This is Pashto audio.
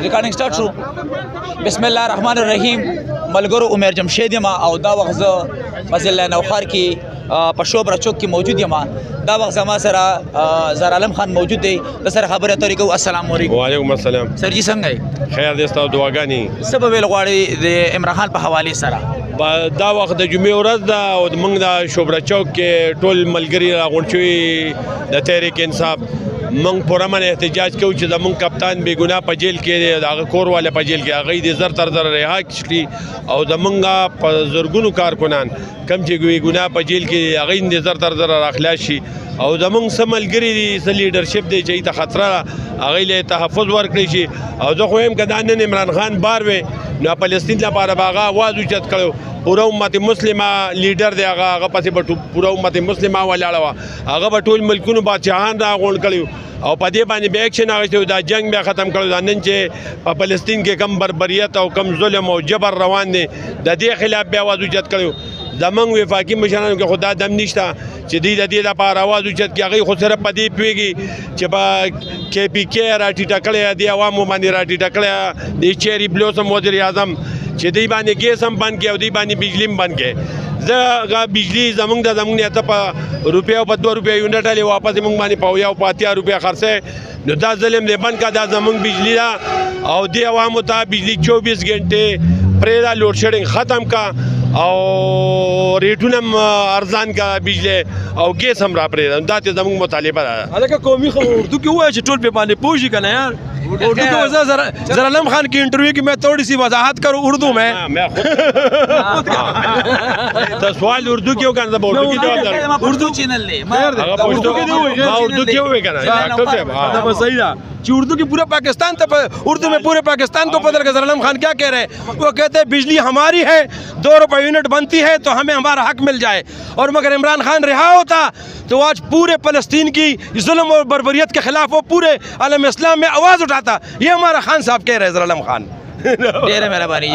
recording start شو بسم الله الرحمن الرحیم ملګرو عمر جمشید یم او دا وخت زه فضل نوخار کې په شوبره چوک کې موجود یم دا وخت زما سره زهر عالم خان موجود دی د سره خبره اترې کوو السلام علیکم وعلیکم السلام سر جی څنګه یې خیر دې ستاسو دعاګانې سبب ویل غواړي د عمران خان په حواله سره دا وخت د جمعې ورځ ده او موږ د شوبره چوک کې ټول ملګري راغونډ شوي د تحریک انصاف موږ پوره من احتجاج کوو چې زموږ کپتان بې ګناه په جیل کې دی د هغه کور والا په جیل کې هغوی دې زر تر زر رها کړي او زموږ په زرګونو کارکنان کم چې بې ګناه په جیل کې هغوی دې زر تر زر راخلاص شي او زموږ څه ملګري دي څه لیډرشپ دی چې ته خطره هغوی له تحفظ ورکړی شي او زه خو وایم که دا نن عمران خان بار وی نو فلسطین لپاره به هغه آواز اوچت کړی پوره امت مسلمه لیډر دی هغه پسې به پوره امت مسلمه ولاړه وه هغه به ټول ملکونو بادشاهان راغونډ کړي او په دې باندې بیا اکشن اخیستی دا جنګ بیا ختم کړی دا نن چې په فلسطین کې کم بربریت او کم ظلم او جبر روان دی د دې خلاف بیا آواز اوچت کړی زموږ وفاقي مشرانو کې خو دا دم نشته چې دوی د دې لپاره آواز اوچت کړي هغوی خو صرف په دې پوهېږي چې په کې پي کې راټیټه کړې دې عوامو باندې راټیټه کړې د چیري بلوسم وزیر اعظم چې دوی باندې ګیس هم بند کړي او دوی باندې بجلي هم بند کړي زه بجلی زموږ نه په روپیا او په 2 روپیا یونټ لې واپس موږ باندې په 80 او په 80 روپیا خرڅه نو دا ظلم دې بند کا دا زموږ بجلی دا او دې عوامو ته بجلی 24 غنټه پرې دا لوډ شیډینګ ختم کا او ریټونه ارزان کا بجلی او ګیس هم را پرې دا ته زموږ مطالبه ده الکه قومي خو اردو کې وایي چې ټول په باندې پوښي کنه یار اردو کې وزا زهر عالم خان کی انٹرویو کی میں تھوڑی سی وضاحت کروں اردو میں تو سوال اردو کیوں کرنا اردو کی جواب اردو چینل نے اردو کیوں ہوئے کہنا ڈاکٹر صاحب صحیح ہے کہ اردو کی پورے پاکستان تک اردو میں پورے پاکستان کو پتہ لگا زہر عالم خان کیا کہہ رہے ہیں وہ کہتے ہیں بجلی ہماری ہے 2 روپے یونٹ بنتی ہے تو ہمیں ہمارا حق مل جائے اور مگر عمران خان رہا ہوتا تو آج پورے فلسطین کی ظلم اور بربریت کے خلاف وہ پورے عالم اسلام میں آواز اٹھاتا یہ ہمارا خان صاحب کہہ رہے ہیں زہر عالم خان ډیره مهرباني